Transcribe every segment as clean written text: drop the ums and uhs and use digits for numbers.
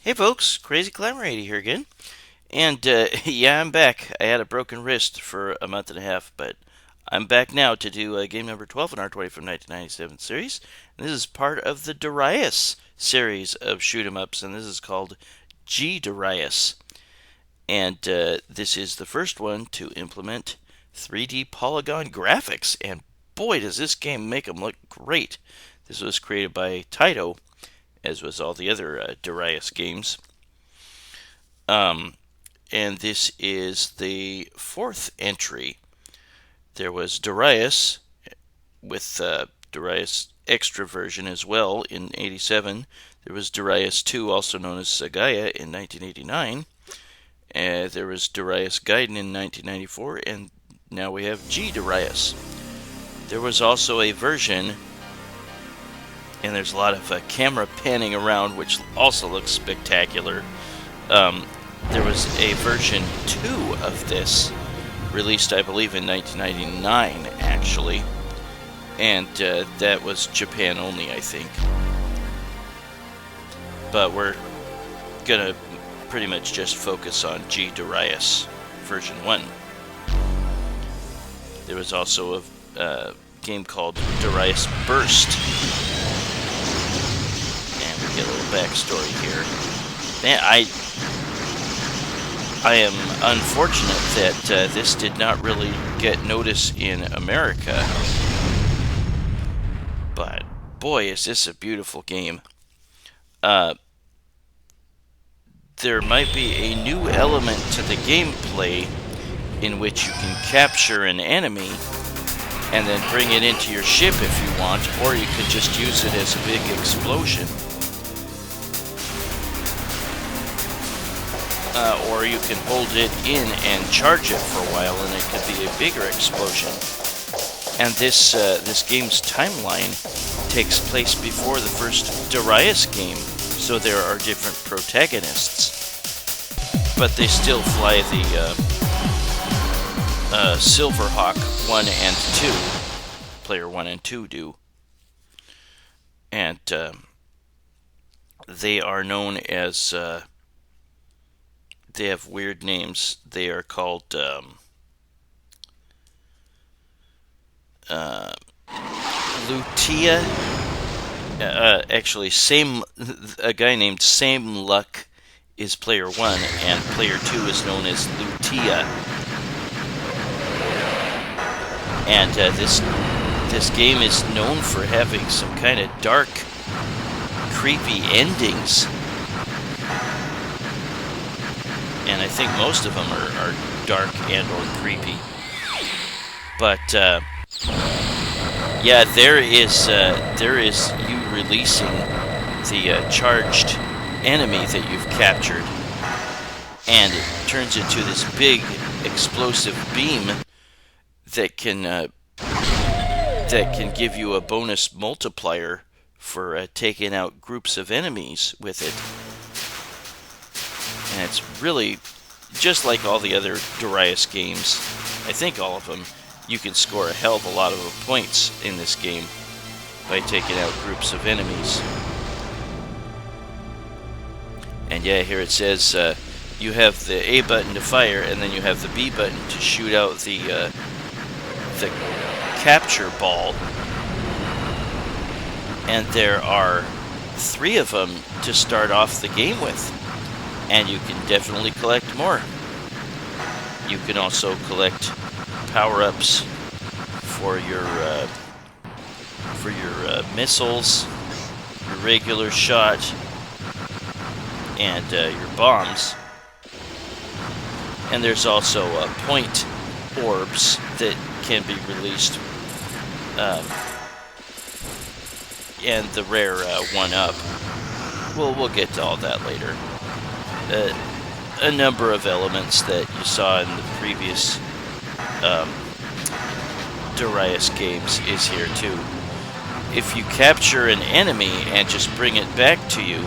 Hey folks, Crazy Climber 80 here again. And yeah, I'm back. I had a broken wrist for a month and a half, but I'm back now to do game number 12 in our 20 from 1997 series. And this is part of the Darius series of shoot 'em ups, and this is called G-Darius. And this is the first one to implement 3D polygon graphics, and boy, does this game make them look great. This was created by Taito, as was all the other Darius games. And this is the fourth entry. There was Darius with Darius Extra version as well in 87. There was Darius 2, also known as Sagaya, in 1989. There was Darius Gaiden in 1994, and now we have G-Darius. There was also a version, and there's a lot of camera panning around, which also looks spectacular. There was a version 2 of this, released, I believe, in 1999, actually. And that was Japan only, I think. But we're gonna pretty much just focus on G-Darius version 1. There was also a game called Darius Burst. And we get a little backstory here. Man, I am unfortunate that this did not really get notice in America. But boy, is this a beautiful game. There might be a new element to the gameplay in which you can capture an enemy and then bring it into your ship if you want, or you could just use it as a big explosion. Or you can hold it in and charge it for a while, and it could be a bigger explosion. And this game's timeline takes place before the first Darius game, so there are different protagonists. But they still fly the Silverhawk 1 and 2. Player 1 and 2 do. And they are known as... they have weird names. They are called Lutia. Actually, a guy named Sameluck is player 1, and player 2 is known as Lutia. And this game is known for having some kind of dark, creepy endings. And I think most of them are dark and or creepy. But yeah, there is you releasing the charged enemy that you've captured, and it turns into this big explosive beam that can give you a bonus multiplier for taking out groups of enemies with it. And it's really, just like all the other Darius games, I think all of them, you can score a hell of a lot of points in this game by taking out groups of enemies. And yeah, here it says you have the A button to fire, and then you have the B button to shoot out the capture ball. And there are 3 of them to start off the game with. And you can definitely collect more. You can also collect power-ups for your missiles, your regular shot, and your bombs. And there's also point orbs that can be released, and the rare 1-up. We'll get to all that later. A number of elements that you saw in the previous Darius games is here too. If you capture an enemy and just bring it back to you,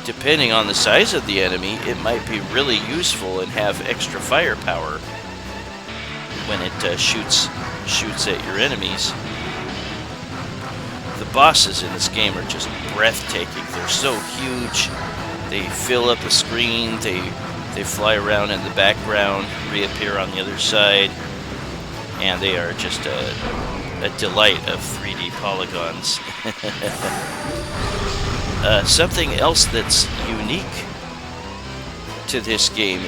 depending on the size of the enemy, it might be really useful and have extra firepower when it shoots at your enemies. the bosses in this game are just breathtaking. They're so huge. They fill up the screen. They fly around in the background, reappear on the other side, and they are just a delight of 3D polygons. Something else that's unique to this game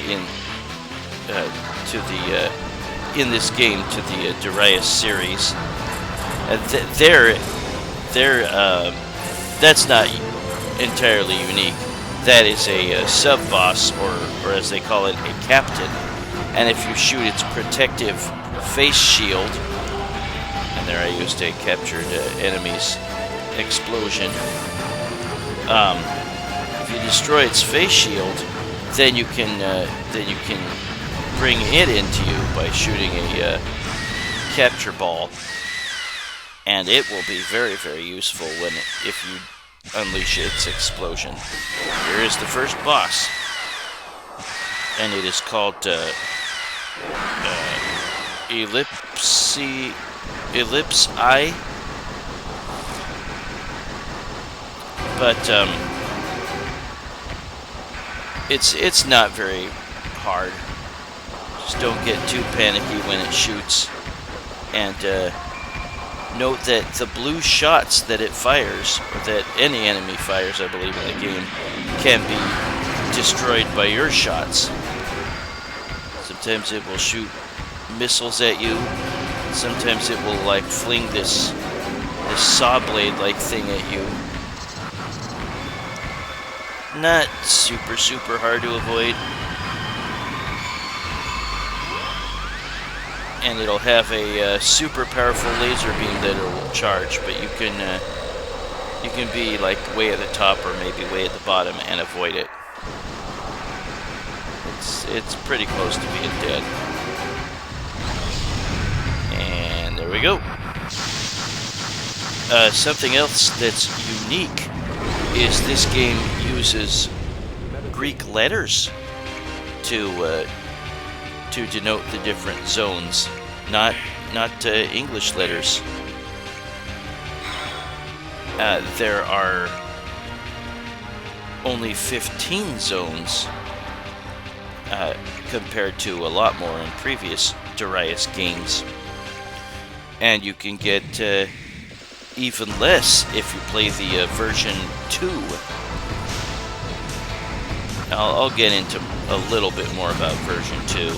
in this game to the Darius series, that's not entirely unique. That is a sub-boss, or as they call it, a captain. And if you shoot its protective face shield, and there I used a captured enemy's explosion. If you destroy its face shield, then you can bring it into you by shooting a capture ball, and it will be very, very useful if you unleash its explosion. Here is the first boss, and it is called Ellipse Eye. But it's not very hard. Just don't get too panicky when it shoots, and note that the blue shots that it fires, or that any enemy fires, I believe, in the game, can be destroyed by your shots. Sometimes it will shoot missiles at you. Sometimes it will like fling this saw blade-like thing at you. Not super hard to avoid. And it'll have a super powerful laser beam that it will charge, but you can be like way at the top or maybe way at the bottom and avoid it. It's pretty close to being dead. And there we go. Something else that's unique is this game uses Greek letters to denote the different zones, not English letters. There are only 15 zones compared to a lot more in previous Darius games, and you can get even less if you play the version 2. I'll get into a little bit more about version 2.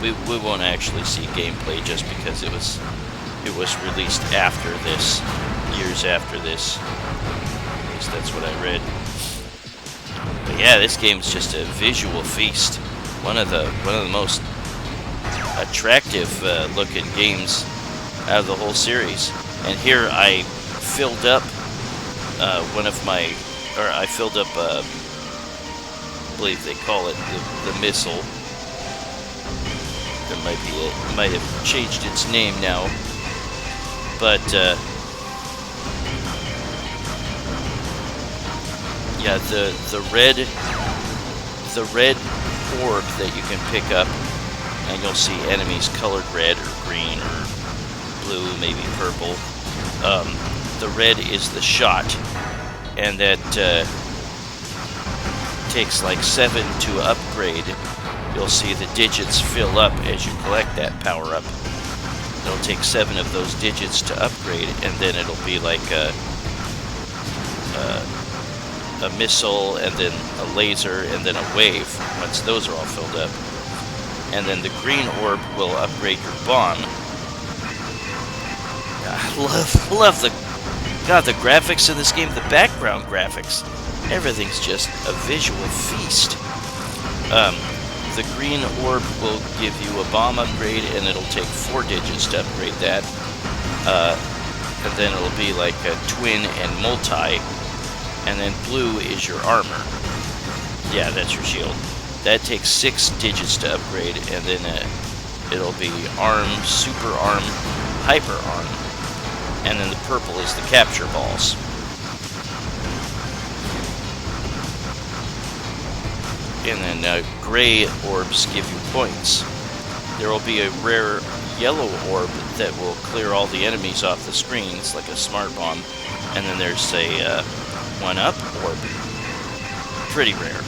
We won't actually see gameplay just because it was released after this, years after this. At least that's what I read. But yeah, this game's just a visual feast. One of the most attractive looking games out of the whole series. And here I filled up I believe they call it the missile. There might be it might have changed its name now, but yeah, the red orb that you can pick up, and you'll see enemies colored red or green or blue, maybe purple. The red is the shot, and that takes like 7 to upgrade. You'll see the digits fill up as you collect that power-up. It'll take 7 of those digits to upgrade, and then it'll be like a missile, and then a laser, and then a wave, once those are all filled up. And then the green orb will upgrade your bomb. I love the graphics in this game, the background graphics. Everything's just a visual feast. The green orb will give you a bomb upgrade, and it'll take 4 digits to upgrade that. And then it'll be like a twin and multi. And then blue is your armor. Yeah, that's your shield. That takes 6 digits to upgrade, and then it'll be arm, super arm, hyper arm. And then the purple is the capture balls. And then gray orbs give you points. There will be a rare yellow orb that will clear all the enemies off the screen. It's like a smart bomb. And then there's a 1-up orb. Pretty rare.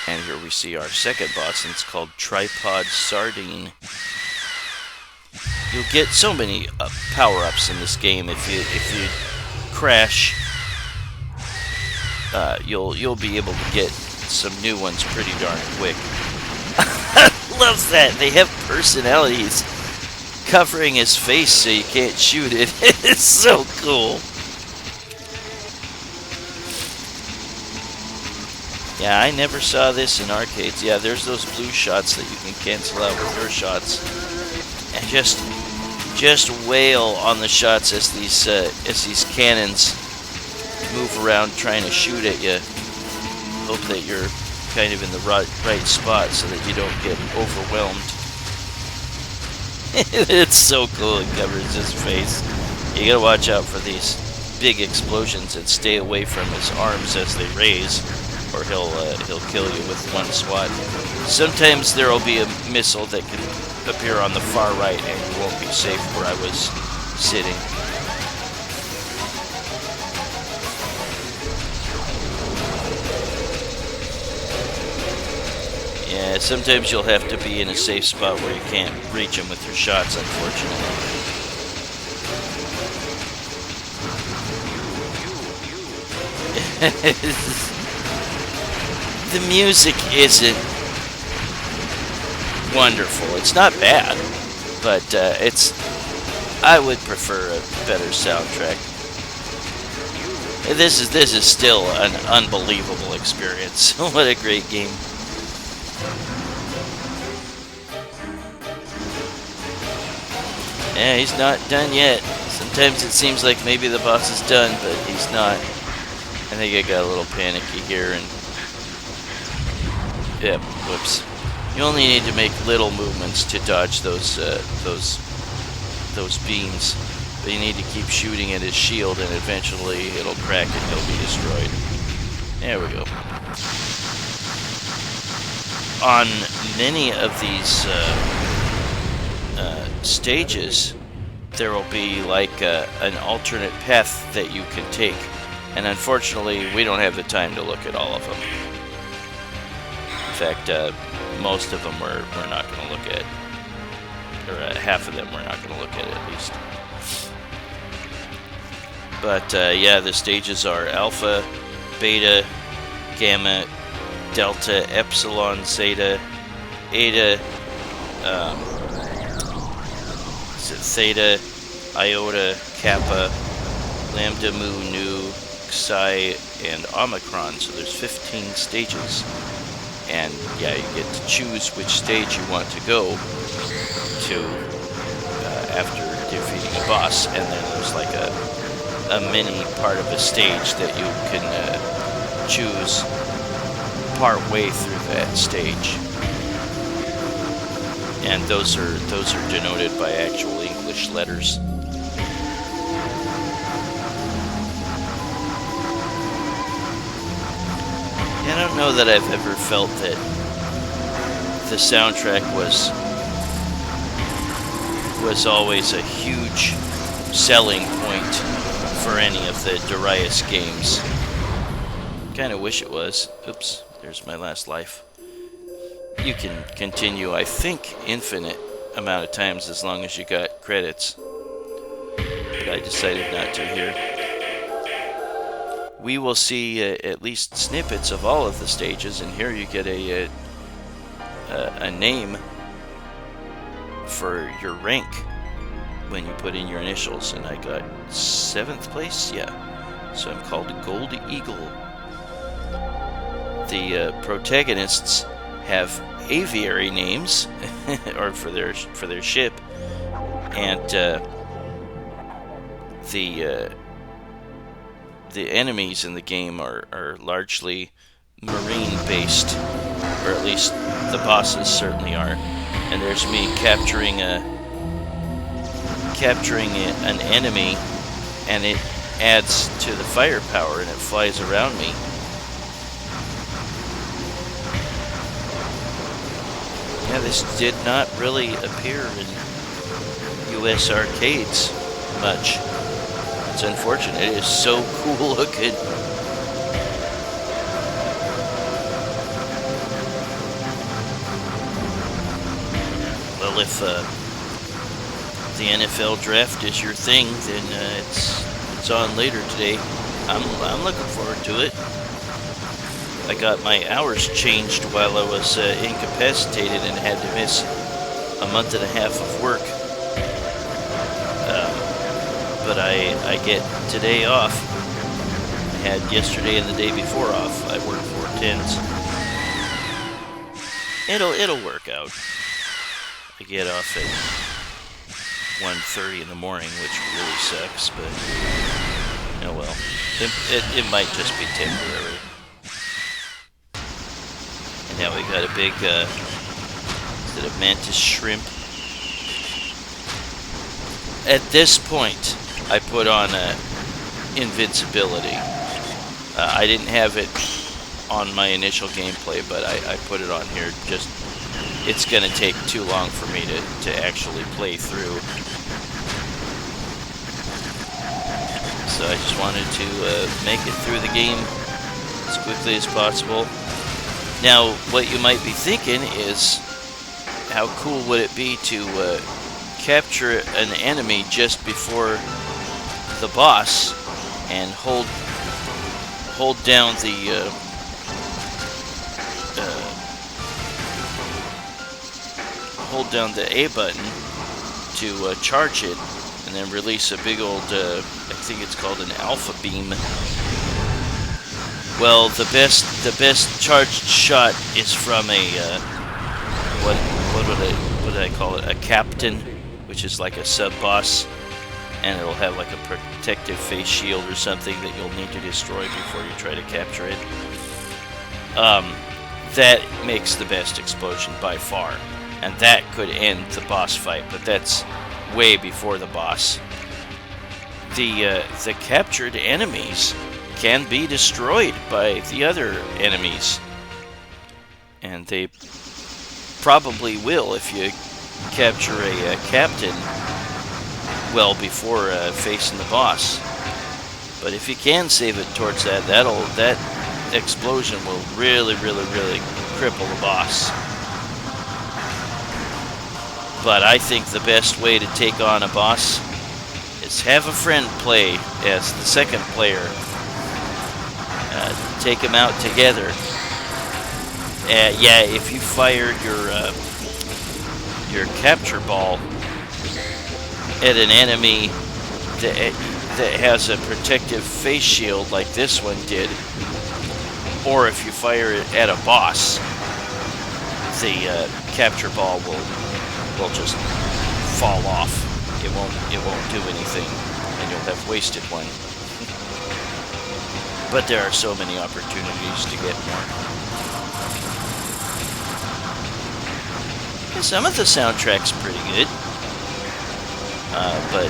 And here we see our second boss, and it's called Tripod Sardine. You'll get so many power-ups in this game. If you crash, you'll be able to get some new ones pretty darn quick. Love that they have personalities covering his face so you can't shoot it. It's so cool. Yeah, I never saw this in arcades. Yeah, there's those blue shots that you can cancel out with your shots, and just wail on the shots as these cannons move around trying to shoot at you. Hope that you're kind of in the right spot so that you don't get overwhelmed. It's so cool. It covers his face. You gotta watch out for these big explosions and stay away from his arms as they raise, or he'll kill you with one swat. Sometimes there will be a missile that can appear on the far right and you won't be safe where I was sitting. Yeah, sometimes you'll have to be in a safe spot where you can't reach him with your shots, unfortunately. The music isn't wonderful. It's not bad, but I would prefer a better soundtrack. This is still an unbelievable experience. What a great game. Yeah, he's not done yet. Sometimes it seems like maybe the boss is done, but he's not. I think I got a little panicky here, and yeah, whoops. You only need to make little movements to dodge those beams, but you need to keep shooting at his shield, and eventually it'll crack and he'll be destroyed. There we go. On many of these stages, there will be like an alternate path that you can take, and unfortunately we don't have the time to look at all of them. In fact, most of them we're not going to look at, or half of them we're not going to look at least. But yeah, the stages are Alpha, Beta, Gamma, Delta, Epsilon, Zeta, Eta, Theta, Iota, Kappa, Lambda, Mu, Nu, Psi, and Omicron. So there's 15 stages. And yeah, you get to choose which stage you want to go to after defeating a boss. And then there's like a mini part of a stage that you can choose part way through that stage. And those are denoted by actual English letters. I don't know that I've ever felt that the soundtrack was always a huge selling point for any of the Darius games. Kind of wish it was. Oops, there's my last life. You can continue, I think, infinite amount of times as long as you got credits. But I decided not to here. We will see at least snippets of all of the stages, and here you get a name for your rank when you put in your initials, and I got 7th place, yeah. So I'm called Gold Eagle. The protagonists have aviary names, or for their ship, and the enemies in the game are largely marine-based, or at least the bosses certainly are. And there's me capturing an enemy, and it adds to the firepower, and it flies around me. Yeah, this did not really appear in US arcades much. It's unfortunate. It is so cool looking. Well, if the NFL draft is your thing, then it's on later today. I'm looking forward to it. I got my hours changed while I was incapacitated and had to miss a month and a half of work. But I get today off. I had yesterday and the day before off. I work 4/10s. It'll work out. I get off at 1:30 in the morning, which really sucks, but oh well. It might just be temporary. And now we got a big is it a mantis shrimp? At this point, I put on invincibility. I didn't have it on my initial gameplay, but I put it on here. Just it's going to take too long for me to actually play through. So I just wanted to make it through the game as quickly as possible. Now, what you might be thinking is, how cool would it be to capture an enemy just before the boss and hold down the hold down the A button to charge it, and then release a big old I think it's called an alpha beam. Well, the best charged shot is from a what did I call it? A captain, which is like a sub boss, and it'll have like a protective face shield or something that you'll need to destroy before you try to capture it. That makes the best explosion by far, and that could end the boss fight, but that's way before the boss. The captured enemies can be destroyed by the other enemies, and they probably will if you capture a captain well before facing the boss. But if you can save it towards that explosion will really cripple the boss. But I think the best way to take on a boss is have a friend play as the second player. Take them out together. Yeah, if you fire your capture ball at an enemy that has a protective face shield like this one did, or if you fire it at a boss, the capture ball will just fall off. It won't do anything, and you'll have wasted one. But there are so many opportunities to get more. And some of the soundtrack's pretty good, but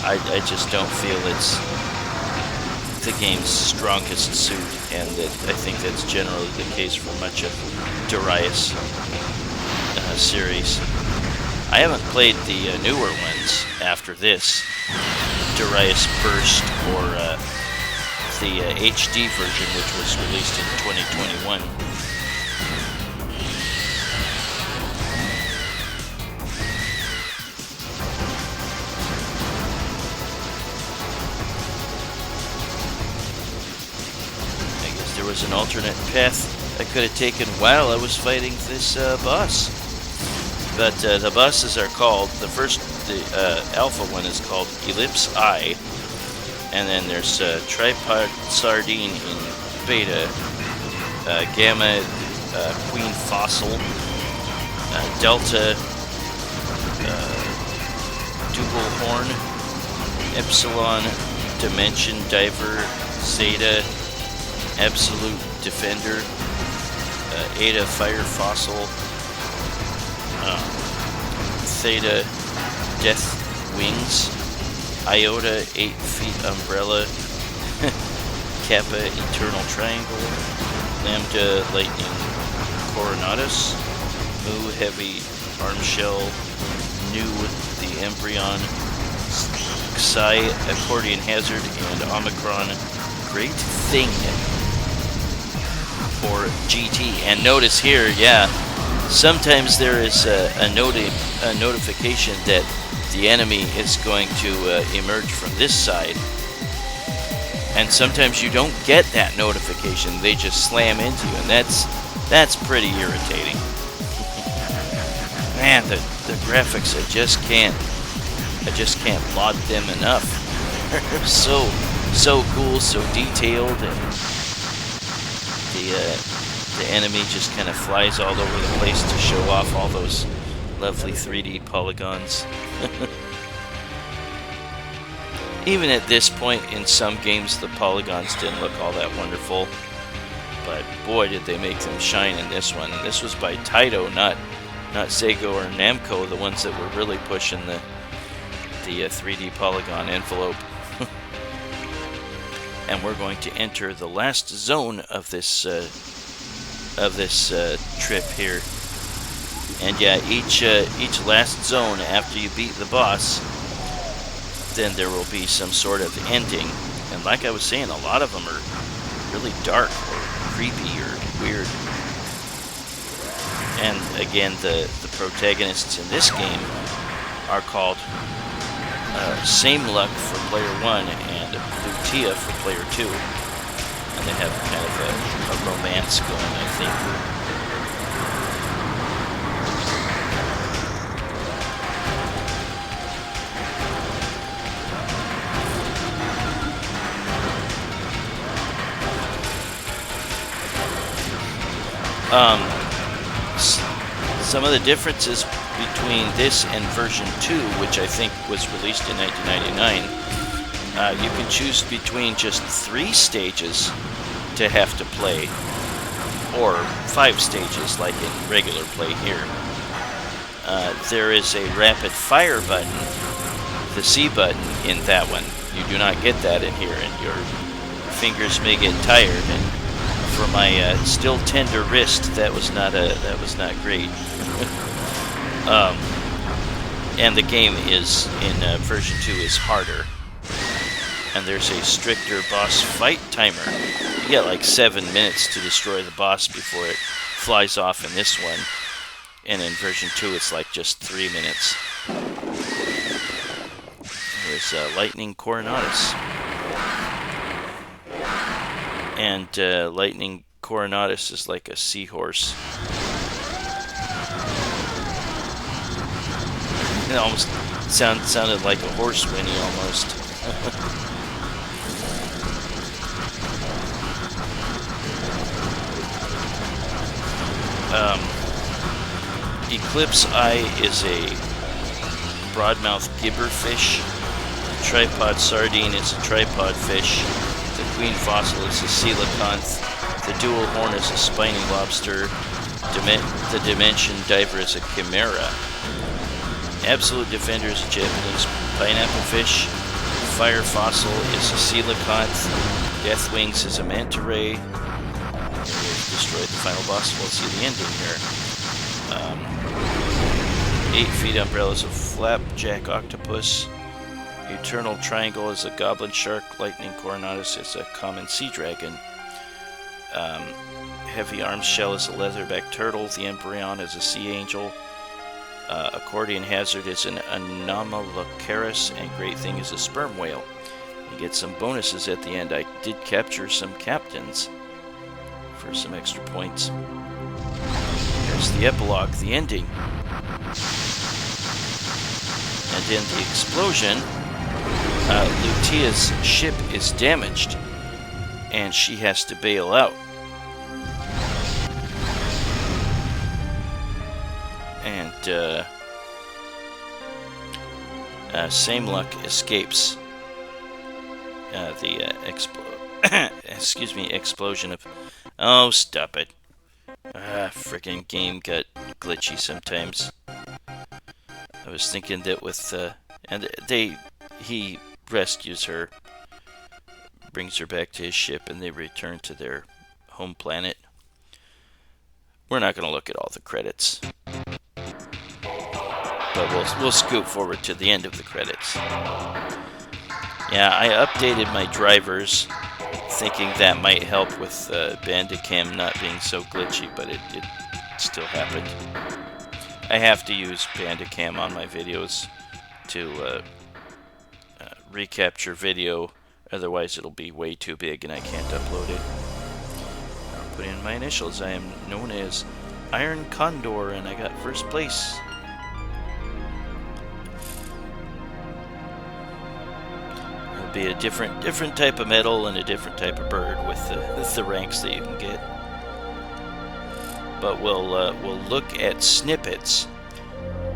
I just don't feel it's the game's strongest suit, and I think that's generally the case for much of Darius series. I haven't played the newer ones after this, Darius Burst or the HD version, which was released in 2021. I guess there was an alternate path I could have taken while I was fighting this boss. But the bosses are called, the alpha one is called Ellipse Eye. And then there's Tripod Sardine in beta, Gamma Queen Fossil, Delta Double Horn, Epsilon Dimension Diver, Zeta Absolute Defender, Eta Fire Fossil, Theta Death Wings, Iota 8 Feet Umbrella, Kappa Eternal Triangle, Lambda Lightning Coronatus, Mu Heavy Arm Shell, new the Embryon, Psi, Accordion Hazard, and Omicron. Great thing for GT. And notice here, yeah, sometimes there is a notification that the enemy is going to emerge from this side. And sometimes you don't get that notification. They just slam into you, and that's pretty irritating. Man, the graphics, I just can't laud them enough. They're so cool, so detailed, and the enemy just kind of flies all over the place to show off all those lovely 3D polygons. Even at this point in some games, the polygons didn't look all that wonderful, but boy did they make them shine in this one. And this was by Taito, not Sega or Namco, the ones that were really pushing the 3D polygon envelope. And we're going to enter the last zone of this trip here. And yeah, each last zone after you beat the boss, then there will be some sort of ending. And like I was saying, a lot of them are really dark or creepy or weird. And again, the protagonists in this game are called Sameluck for player 1 and Lutia for player 2. And they have kind of a romance going, I think. Some of the differences between this and version 2, which I think was released in 1999, you can choose between just 3 stages to have to play, or 5 stages like in regular play here. There is a rapid fire button, the C button, in that one. You do not get that in here, and your fingers may get tired. And for my still tender wrist, that was not great. And the game is in version 2 is harder, and there's a stricter boss fight timer. You get like 7 minutes to destroy the boss before it flies off in this one, and in version 2 it's like just 3 minutes. There's Lightning Coronatus. And Lightning Coronatus is like a seahorse. It almost sounded like a horse whinny almost. Eclipse Eye is a broadmouth gibberfish. Tripod Sardine is a tripod fish. The Queen Fossil is a coelacanth. The Dual Horn is a spiny lobster. The Dimension Diver is a chimera. Absolute Defender is a Japanese pineapple fish. Fire Fossil is a coelacanth. Death Wings is a manta ray. We've destroyed the final boss. We'll see the ending here. 8 Feet Umbrella is a flapjack octopus. Eternal Triangle is a goblin shark. Lightning Coronatus is a common sea dragon. Heavy Arms Shell is a leatherback turtle. The Embryon is a sea angel. Accordion Hazard is an Anomalocaris, and Great Thing is a sperm whale. You get some bonuses at the end. I did capture some captains for some extra points. There's the epilogue, the ending. And in the explosion, Lutia's ship is damaged, and she has to bail out. And Sameluck escapes the explosion of... Oh, stop it. Frickin' game got glitchy sometimes. I was thinking that with... he rescues her, brings her back to his ship, and they return to their home planet. We're not going to look at all the credits. but we'll scoot forward to the end of the credits. Yeah, I updated my drivers, thinking that might help with Bandicam not being so glitchy, but it still happened. I have to use Bandicam on my videos to recapture video, otherwise it'll be way too big and I can't upload it. I'll put in my initials. I am known as Iron Condor, and I got first place. It'll be a different type of medal and a different type of bird with the ranks that you can get. But we'll look at snippets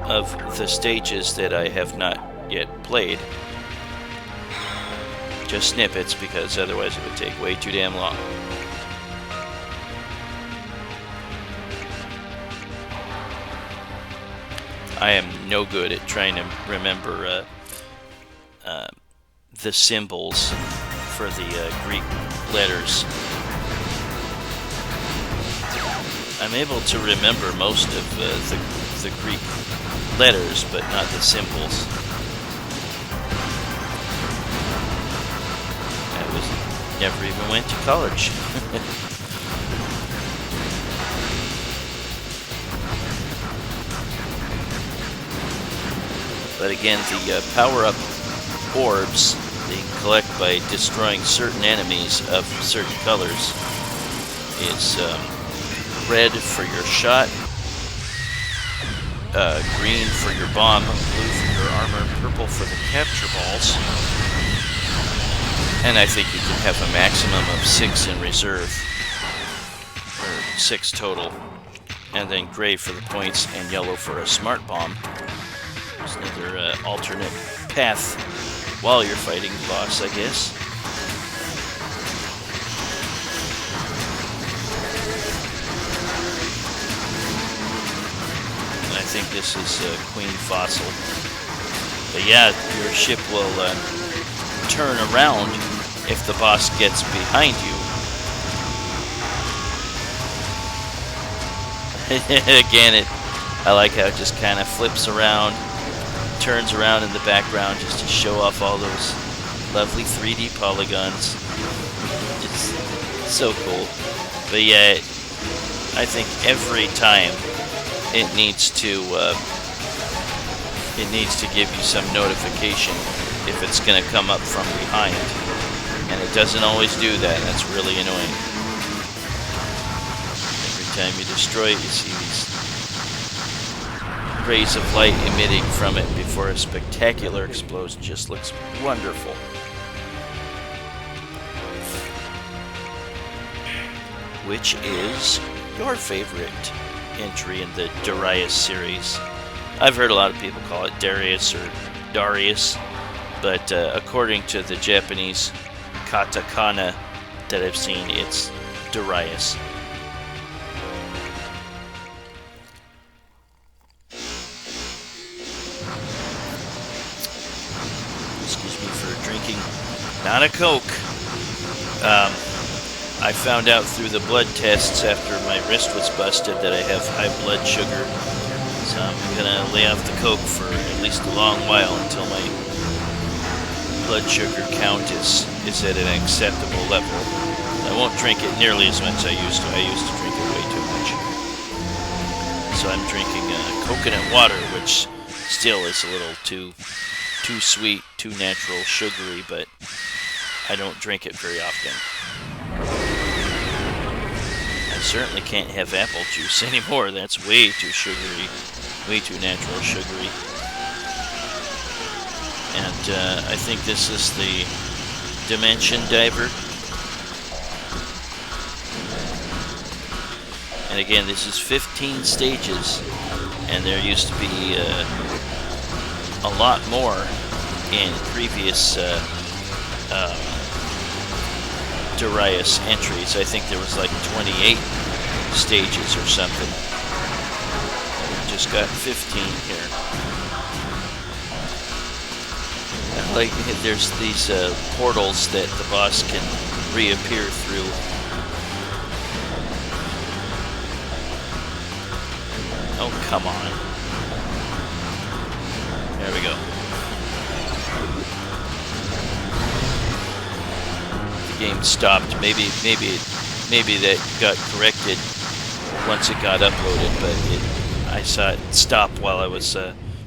of the stages that I have not yet played. Just snippets, because otherwise it would take way too damn long. I am no good at trying to remember the symbols for the Greek letters. I'm able to remember most of the Greek letters, but not the symbols. Never even went to college. But again, the power-up orbs that you can collect by destroying certain enemies of certain colors is red for your shot, green for your bomb, blue for your armor, purple for the capture balls. And I think you can have a maximum of 6 in reserve, or 6 total. And then gray for the points and yellow for a smart bomb. There's another alternate path while you're fighting the boss, I guess. I think this is Queen Fossil. But yeah, your ship will turn around if the boss gets behind you. Again, I like how it just kind of flips around, turns around in the background just to show off all those lovely 3D polygons. It's so cool. But yeah, I think every time it needs to give you some notification if it's going to come up from behind. And it doesn't always do that. That's really annoying. Every time you destroy it, you see these rays of light emitting from it before a spectacular explosion. Just looks wonderful. Which is your favorite entry in the Darius series? I've heard a lot of people call it Darius or Darius, but according to the Japanese katakana that I've seen, it's Darius. Excuse me for drinking, not a Coke. I found out through the blood tests after my wrist was busted that I have high blood sugar, so I'm gonna lay off the Coke for at least a long while until my blood sugar count is at an acceptable level. I won't drink it nearly as much as I used to. I used to drink it way too much. So I'm drinking coconut water, which still is a little too sweet, too natural, sugary, but I don't drink it very often. I certainly can't have apple juice anymore. That's way too sugary, way too natural sugary. And I think this is the Dimension Diver. And again, this is 15 stages, and there used to be a lot more in previous Darius entries. I think there was like 28 stages or something. We just got 15 here. Like, there's these portals that the boss can reappear through. Oh, come on. There we go. The game stopped. Maybe that got corrected once it got uploaded, but I saw it stop while I was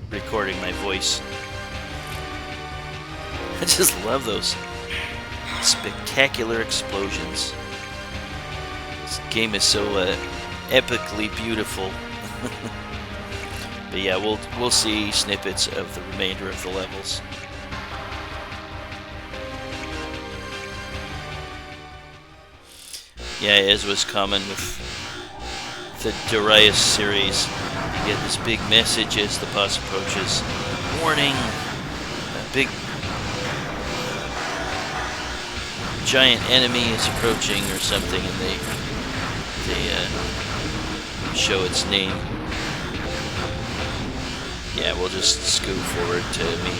recording my voice. I just love those spectacular explosions. This game is so epically beautiful. But yeah, we'll see snippets of the remainder of the levels. Yeah, as was common with the Darius series, you get this big message as the boss approaches. Warning! A big giant enemy is approaching or something, and they show its name. Yeah, we'll just scoot forward to me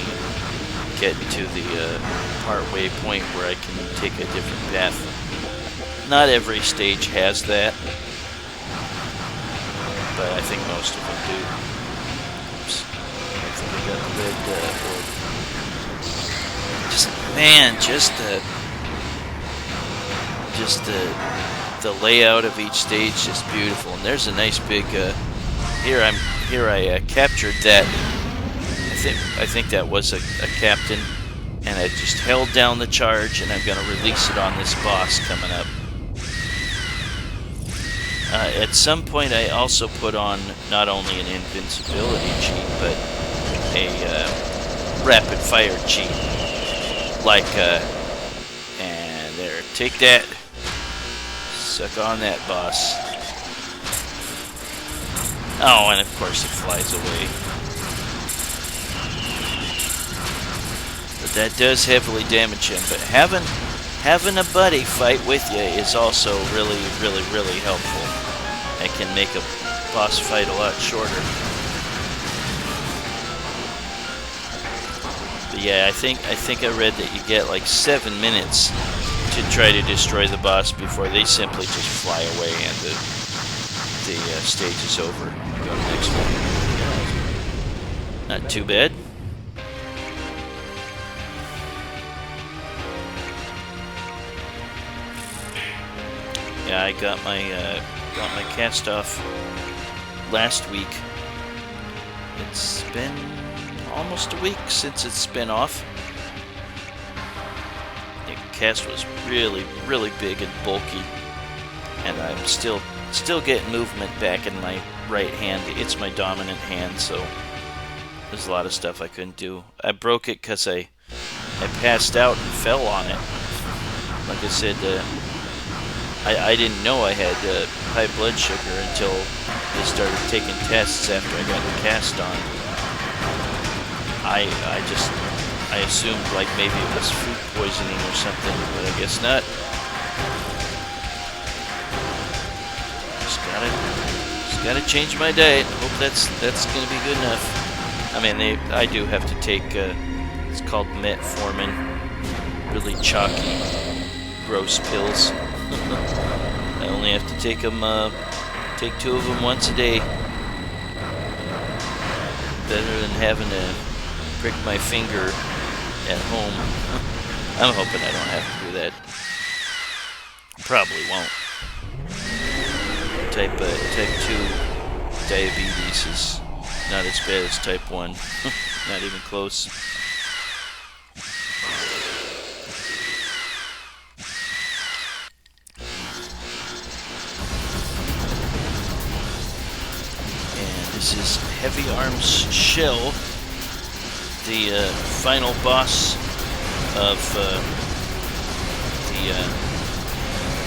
getting to the partway point where I can take a different path. Not every stage has that, but I think most of them do. Oops. I think I got the red orb. Just, man, the layout of each stage is just beautiful. And there's a nice big here I captured that. I think that was a captain, and I just held down the charge, and I'm going to release it on this boss coming up. At some point, I also put on not only an invincibility cheat, but a rapid fire cheat, like and there, take that. Suck on that, boss. Oh, and of course it flies away. But that does heavily damage him. But having a buddy fight with you is also really, really, really helpful. It can make a boss fight a lot shorter. But yeah, I think I read that you get like 7 minutes to try to destroy the boss before they simply just fly away and the stage is over. Go to the next one. Not too bad. Yeah, I got my cast off last week. It's been almost a week since it's been off. The cast was really, really big and bulky, and I'm still getting movement back in my right hand. It's my dominant hand, so there's a lot of stuff I couldn't do. I broke it because I passed out and fell on it. Like I said, I didn't know I had high blood sugar until they started taking tests after I got the cast on. I assumed like maybe it was food poisoning or something, but I guess not. Just gotta change my diet. Hope that's gonna be good enough. I mean, I do have to take it's called metformin, really chalky, gross pills. I only have to take them, take 2 of them once a day. Better than having to prick my finger at home. I'm hoping I don't have to do that. Probably won't. Type 2 diabetes is not as bad as type 1. Not even close. This is Heavy Arms Shell, the final boss of the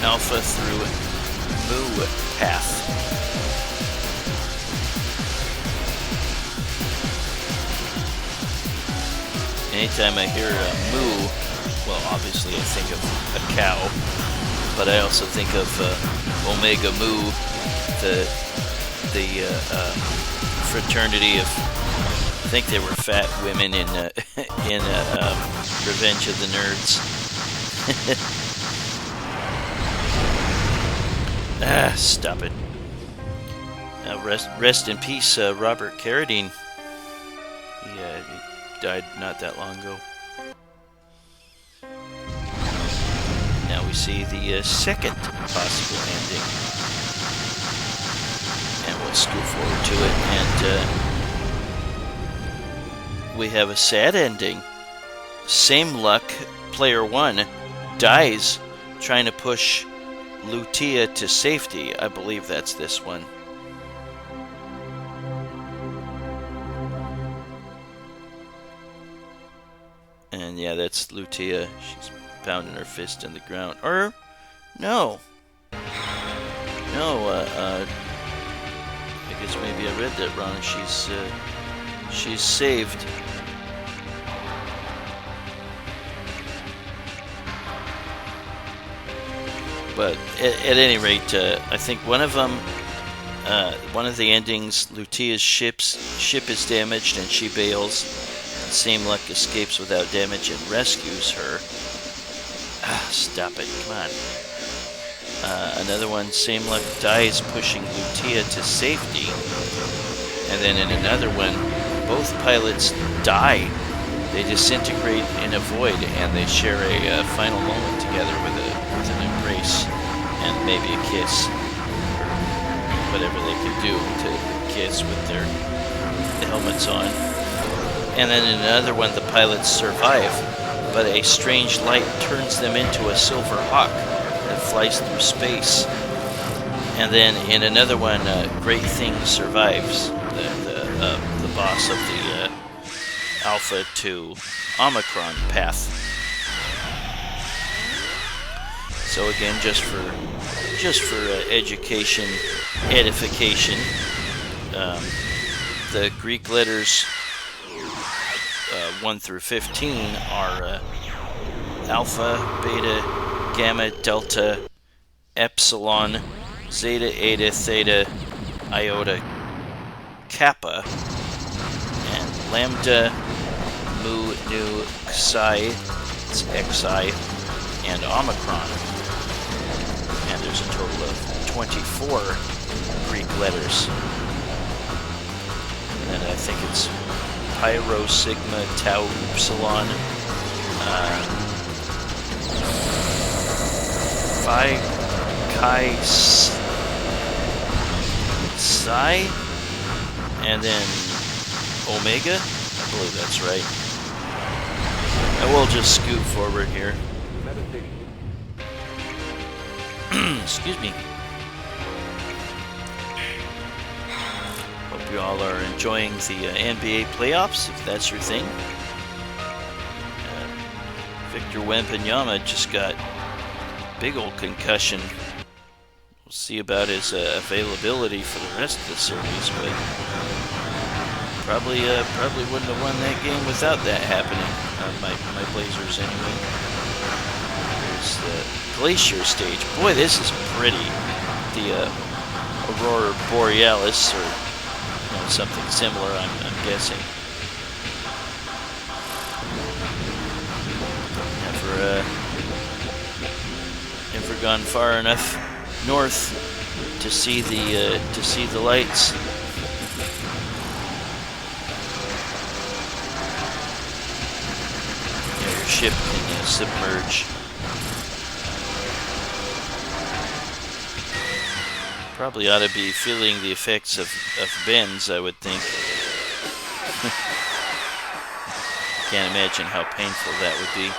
Alpha through Mu path. Anytime I hear Mu, well, obviously I think of a cow, but I also think of Omega Mu, the fraternity of, I think they were fat women in Revenge of the Nerds. Stop it. Rest in peace, Robert Carradine. He died not that long ago. Now we see the second possible ending. And we'll scoot forward to it, and we have a sad ending. Sameluck, player 1, dies trying to push Lutia to safety. I believe that's this one. And yeah, that's Lutia. She's pounding her fist in the ground. Or, no. No, I guess maybe I read that wrong. She's saved. But at any rate, I think one of them, one of the endings, Lutia's ship is damaged and she bails. Sameluck escapes without damage and rescues her. Stop it, come on. Another one, Sameluck dies pushing Lutia to safety. And then in another one, both pilots die. They disintegrate in a void, and they share a final moment together with an embrace and maybe a kiss. Whatever they can do to kiss with their helmets on. And then in another one, the pilots survive, but a strange light turns them into a silver hawk that flies through space. And then in another one, Great Thing survives, the boss of the Alpha to Omicron path. So again, just for education, edification, the Greek letters 1 through 15 are Alpha, Beta, Gamma, Delta, Epsilon, Zeta, Eta, Theta, Iota, Kappa, and Lambda, Mu, Nu, Psi, it's Xi, and Omicron. And there's a total of 24 Greek letters. And I think it's Pi, Rho, Sigma, Tau, Upsilon, Phi, Chi, Psi, and then Omega. I believe that's right. And we'll just scoot forward here. Excuse me. Hope you all are enjoying the NBA playoffs, if that's your thing. Victor Wembanyama just got a big old concussion. We'll see about his availability for the rest of the series, but probably wouldn't have won that game without that happening. My Blazers anyway. Here's the Glacier stage. Boy, this is pretty. The Aurora Borealis, or something similar, I'm guessing. Never gone far enough north to see the lights. Your ship can submerge. Probably ought to be feeling the effects of bends, I would think. Can't imagine how painful that would be.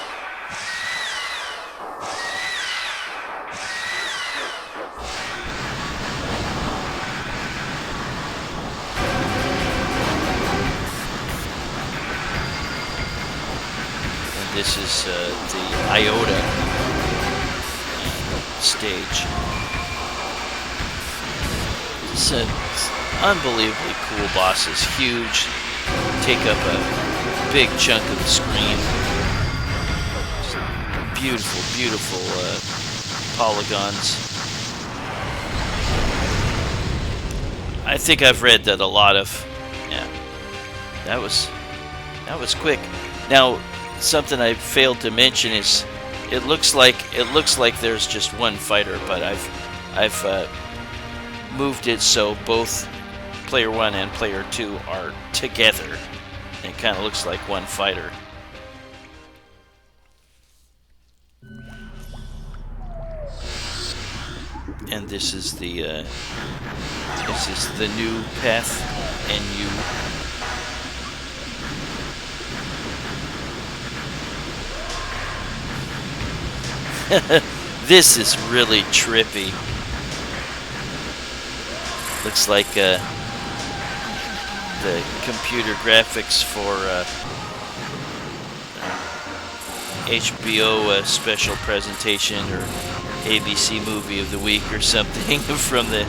And this is the Iota stage. It's an unbelievably cool bosses. Huge. Take up a big chunk of the screen. Just beautiful, beautiful polygons. I think I've read that a lot of. Yeah, that was quick. Now, something I failed to mention is it looks like there's just one fighter, but I've moved it so both player 1 and player 2 are together It kind of looks like one fighter. And this is the new path NU. This is really trippy. Looks like the computer graphics for HBO special presentation or ABC movie of the week or something from the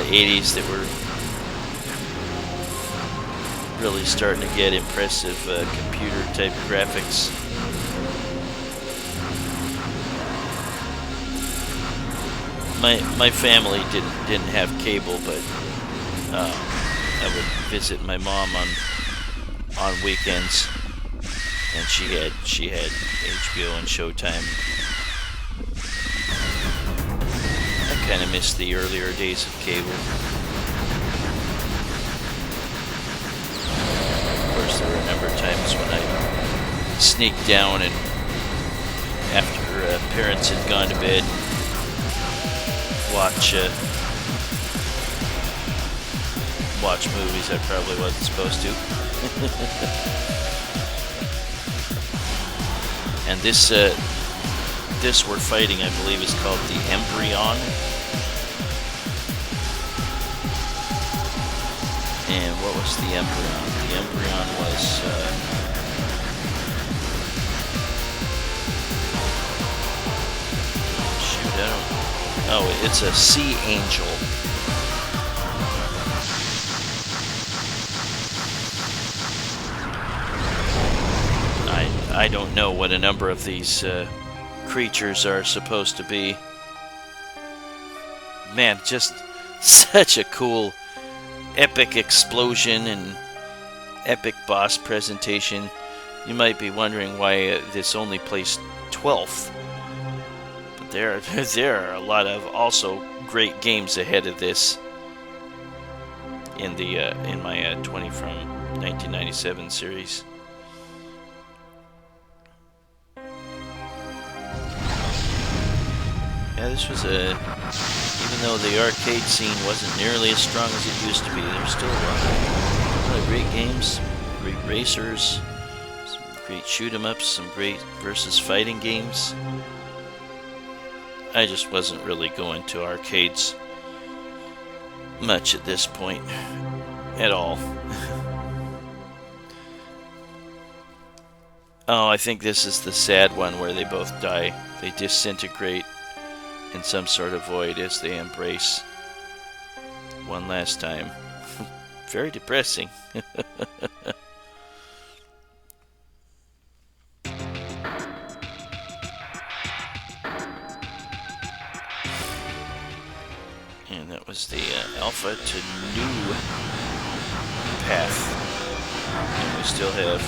80s that were really starting to get impressive computer type graphics. My family didn't have cable, but I would visit my mom on weekends, and she had HBO and Showtime. I kind of miss the earlier days of cable. Of course, there were a number of times when I sneaked down and after parents had gone to bed, watch movies I probably wasn't supposed to. And this we're fighting, I believe, is called the Embryon. And what was the Embryon? The Embryon was shoot, I don't. Oh, it's a sea angel. I don't know what a number of these creatures are supposed to be. Man, just such a cool, epic explosion and epic boss presentation. You might be wondering why this only placed 12th. But there are a lot of also great games ahead of this in my 20 from 1997 series. Yeah, this was even though the arcade scene wasn't nearly as strong as it used to be, there was still a lot of great games, great racers, some great shoot-em-ups, some great versus fighting games. I just wasn't really going to arcades much at this point, at all. Oh, I think this is the sad one where they both die. They disintegrate in some sort of void as they embrace one last time. Very depressing. And that was the alpha to new path. And we still have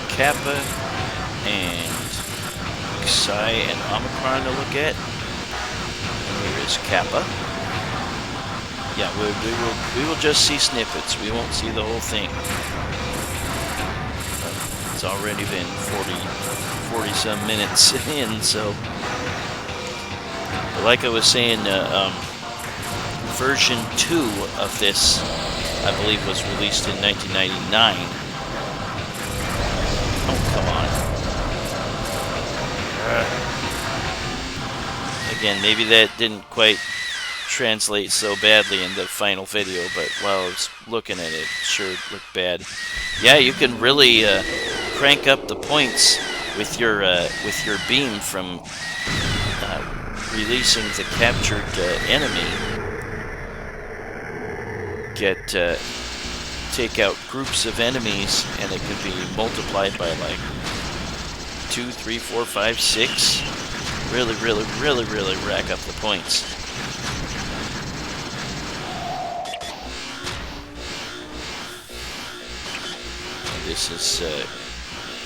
Kappa and Psi and Omicron to look at. And here is Kappa. Yeah, we will just see snippets. We won't see the whole thing. It's already been 40 some minutes in, so. But like I was saying, version 2 of this, I believe, was released in 1999. Oh, come on. Again, maybe that didn't quite translate so badly in the final video, but while I was looking at it, it sure looked bad. Yeah, you can really crank up the points with your beam from releasing the captured enemy. Take out groups of enemies, and it could be multiplied by like 2, 3, 4, 5, 6. Really rack up the points. This is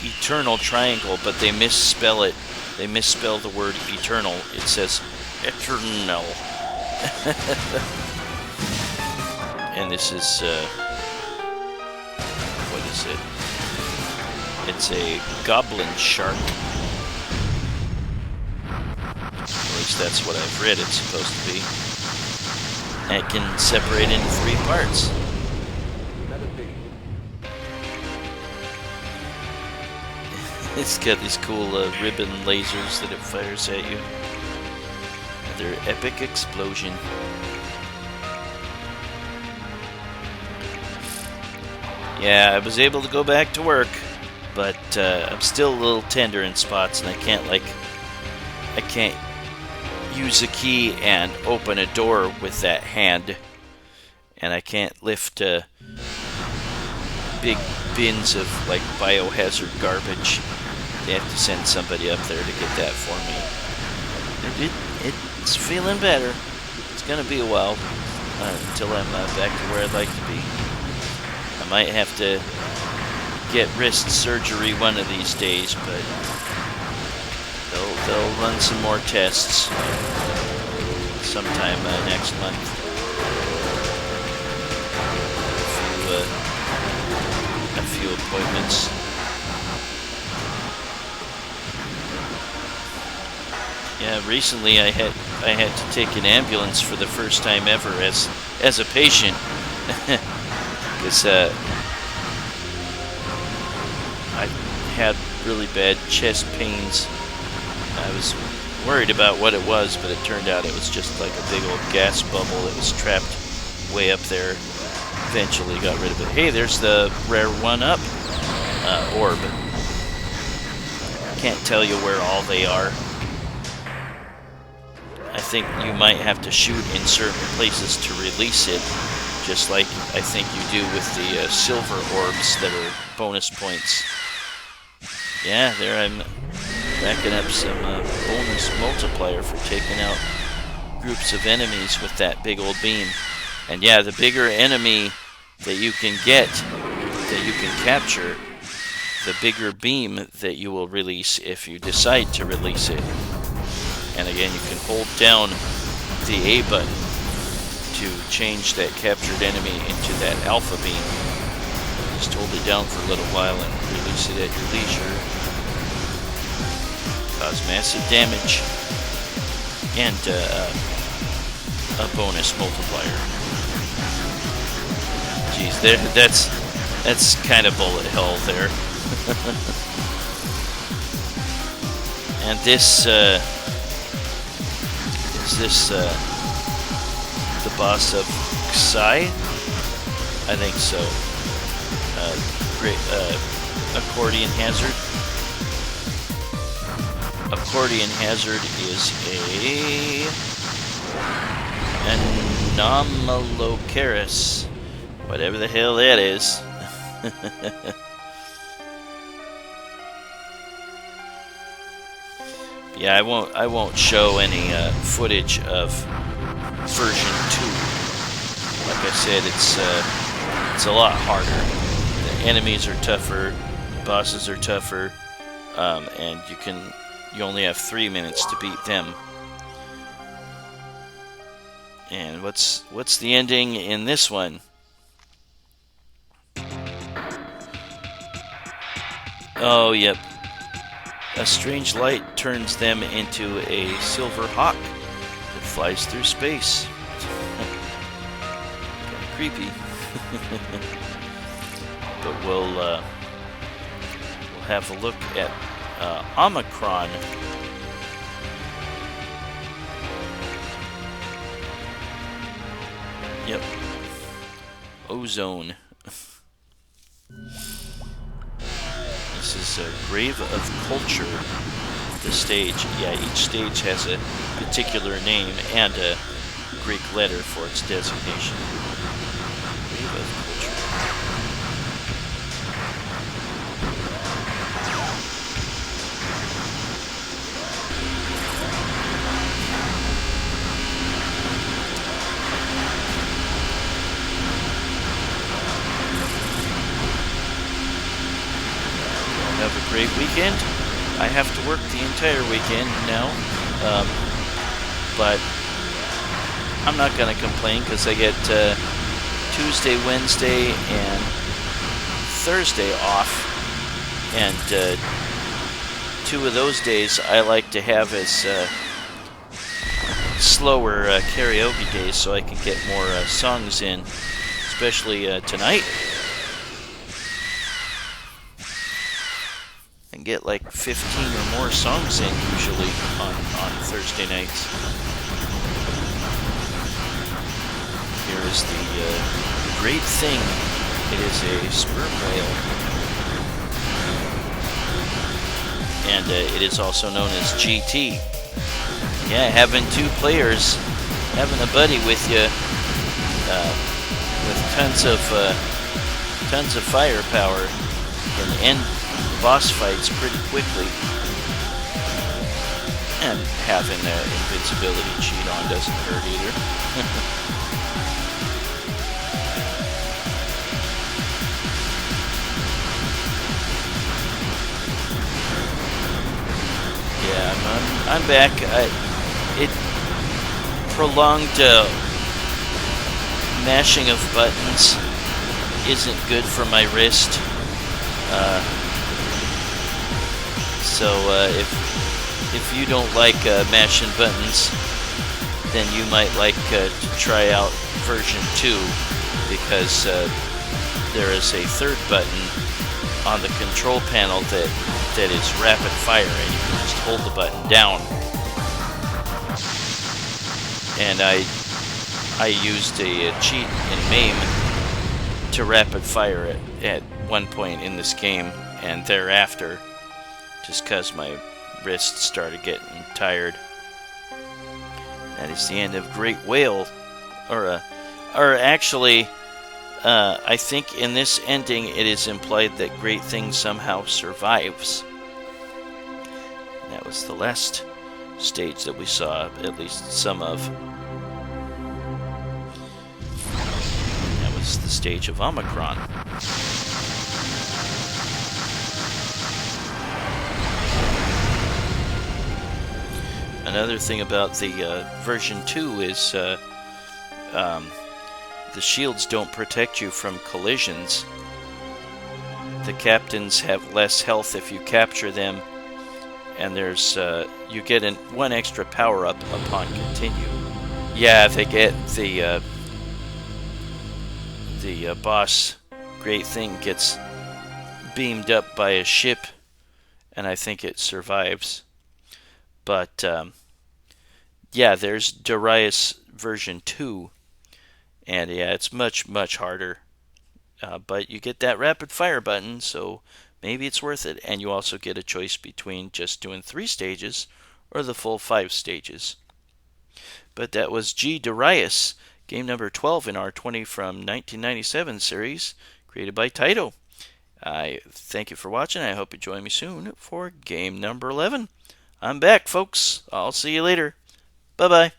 Eternal Triangle, but they misspell it. They misspell the word eternal. It says eternal. And this is is it? It's a goblin shark. At least that's what I've read it's supposed to be. And it can separate into 3 parts. It's got these cool ribbon lasers that it fires at you. Another epic explosion. Yeah, I was able to go back to work, but I'm still a little tender in spots, and I can't use a key and open a door with that hand, and I can't lift big bins of like biohazard garbage. They have to send somebody up there to get that for me. It's feeling better. It's gonna be a while until I'm back to where I'd like to be. I might have to get wrist surgery one of these days, but they'll run some more tests sometime next month. A few appointments. Yeah, recently I had to take an ambulance for the first time ever as a patient, because I had really bad chest pains. I was worried about what it was, but it turned out it was just like a big old gas bubble that was trapped way up there. Eventually got rid of it. Hey, there's the rare 1-up orb. Can't tell you where all they are. I think you might have to shoot in certain places to release it, just like I think you do with the silver orbs that are bonus points. Yeah, there I'm racking up some bonus multiplier for taking out groups of enemies with that big old beam. And yeah, the bigger enemy that you can get, that you can capture, the bigger beam that you will release if you decide to release it. And again, you can hold down the A button to change that captured enemy into that alpha beam. Just hold it down for a little while and release it at your leisure. Cause massive damage and a bonus multiplier. Jeez, that's kind of bullet hell there. And this is this the boss of Xai? I think so. Great accordion hazard. Accordion hazard is an Anomalocaris. Whatever the hell that is. Yeah, I won't show any footage of version 2. Like I said, it's a lot harder. The enemies are tougher, bosses are tougher, and you only have 3 minutes to beat them. And what's the ending in this one? Oh, yep. A strange light turns them into a silver hawk that flies through space. Kind of creepy. But we'll have a look at Omicron. Yep. Ozone. This is a Grave of Culture, the stage. Yeah, each stage has a particular name and a Greek letter for its designation. Grave of Culture. Have a great weekend. I have to work the entire weekend now, but I'm not going to complain because I get Tuesday, Wednesday, and Thursday off, and 2 of those days I like to have as slower karaoke days, so I can get more songs in, especially tonight. And get like 15 or more songs in usually on Thursday nights. Here is the great thing. It is a sperm whale. And it is also known as GT. Yeah, having 2 players, having a buddy with you, with tons of firepower, can end boss fights pretty quickly. And having invincibility cheat on doesn't hurt either. Yeah, I'm back. It prolonged mashing of buttons isn't good for my wrist. So if you don't like mashing buttons, then you might like to try out version 2, because there is a 3rd button on the control panel that is rapid fire, and you can just hold the button down. And I used a cheat in MAME to rapid fire it at one point in this game, and thereafter, just because my wrist started getting tired. That is the end of Great Whale, or actually, I think in this ending it is implied that Great Thing somehow survives. That was the last stage that we saw, at least some of. That was the stage of Omicron. Another thing about the version 2 is the shields don't protect you from collisions. The captains have less health if you capture them, and there's you get one extra power up upon continue. Yeah, they get the boss Great Thing gets beamed up by a ship, and I think it survives. But yeah, there's Darius version 2, and yeah, it's much harder. But you get that rapid fire button, so maybe it's worth it. And you also get a choice between just doing 3 stages or the full 5 stages. But that was G-Darius, game number 12 in our 20 from 1997 series, created by Taito. I thank you for watching. I hope you join me soon for game number 11. I'm back, folks. I'll see you later. Bye-bye.